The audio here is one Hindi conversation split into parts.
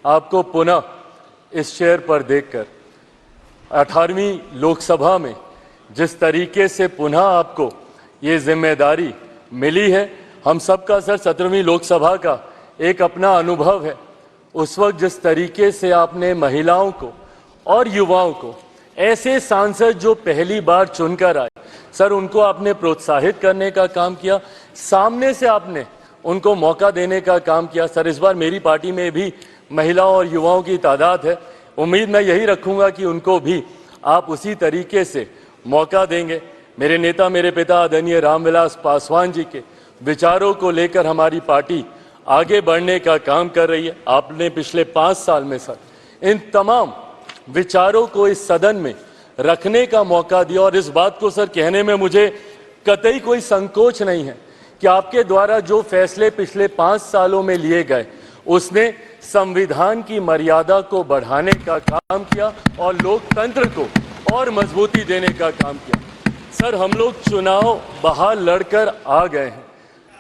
आपको पुनः इस चेयर पर देखकर 18वीं लोकसभा में जिस तरीके से पुनः आपको ये जिम्मेदारी मिली है, हम सबका सर 17वीं लोकसभा का एक अपना अनुभव है। उस वक्त जिस तरीके से आपने महिलाओं को और युवाओं को, ऐसे सांसद जो पहली बार चुनकर आए, सर उनको आपने प्रोत्साहित करने का काम किया, सामने से आपने उनको मौका देने का काम किया। सर इस बार मेरी पार्टी में भी महिलाओं और युवाओं की तादाद है, उम्मीद मैं यही रखूंगा कि उनको भी आप उसी तरीके से मौका देंगे। मेरे नेता, मेरे पिता आदरणीय रामविलास पासवान जी के विचारों को लेकर हमारी पार्टी आगे बढ़ने का काम कर रही है। आपने पिछले 5 साल में सर इन तमाम विचारों को इस सदन में रखने का मौका दिया और इस बात को सर कहने में मुझे कतई कोई संकोच नहीं है कि आपके द्वारा जो फैसले पिछले 5 सालों में लिए गए उसने संविधान की मर्यादा को बढ़ाने का काम किया और लोकतंत्र को और मजबूती देने का काम किया। सर हम लोग चुनाव बाहर लड़कर आ गए हैं।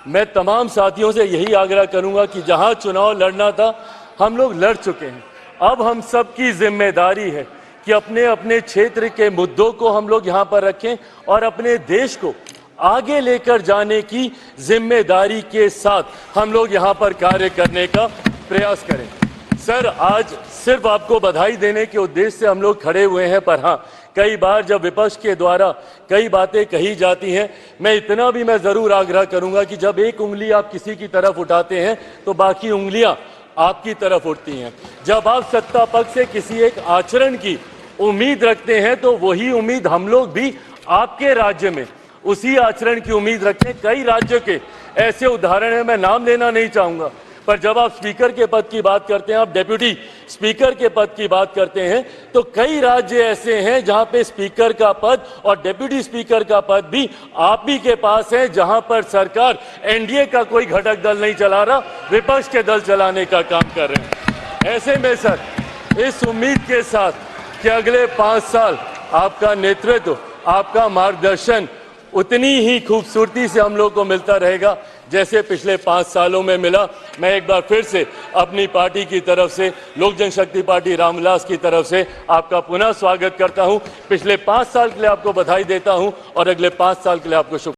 मैं तमाम साथियों से यही आग्रह करूंगा कि जहां चुनाव लड़ना था हम लोग लड़ चुके हैं। अब हम सबकी जिम्मेदारी है कि अपने अपने क्षेत्र के मुद्दों को हम लोग यहाँ पर रखें और अपने देश को आगे लेकर जाने की जिम्मेदारी के साथ हम लोग यहाँ पर कार्य करने का प्रयास करें। सर आज सिर्फ आपको बधाई देने के उद्देश्य से हम लोग खड़े हुए हैं, पर हाँ कई बार जब विपक्ष के द्वारा कई बातें कही जाती हैं, मैं इतना भी मैं जरूर आग्रह करूंगा कि जब एक उंगली आप किसी की तरफ उठाते हैं तो बाकी उंगलियां आपकी तरफ उठती हैं। जब आप सत्ता पक्ष से किसी एक आचरण की उम्मीद रखते हैं तो वही उम्मीद हम लोग भी आपके राज्य में उसी आचरण की उम्मीद रखें। कई राज्यों के ऐसे उदाहरण हैं, मैं नाम लेना नहीं चाहूंगा, पर जब आप स्पीकर के पद की बात करते हैं, आप डेप्यूटी स्पीकर के पद की बात करते हैं, तो कई राज्य ऐसे हैं जहां पे स्पीकर का पद और डेप्यूटी स्पीकर का पद भी आप ही के पास है, जहां पर सरकार एनडीए का कोई घटक दल नहीं चला रहा, विपक्ष के दल चलाने का काम कर रहे हैं। ऐसे में सर इस उम्मीद के साथ कि अगले 5 साल आपका नेतृत्व, आपका मार्गदर्शन उतनी ही खूबसूरती से हम लोग को मिलता रहेगा जैसे पिछले 5 सालों में मिला। मैं एक बार फिर से अपनी पार्टी की तरफ से, लोक जनशक्ति पार्टी रामविलास की तरफ से आपका पुनः स्वागत करता हूं। पिछले 5 साल के लिए आपको बधाई देता हूं और अगले 5 साल के लिए आपको शुभ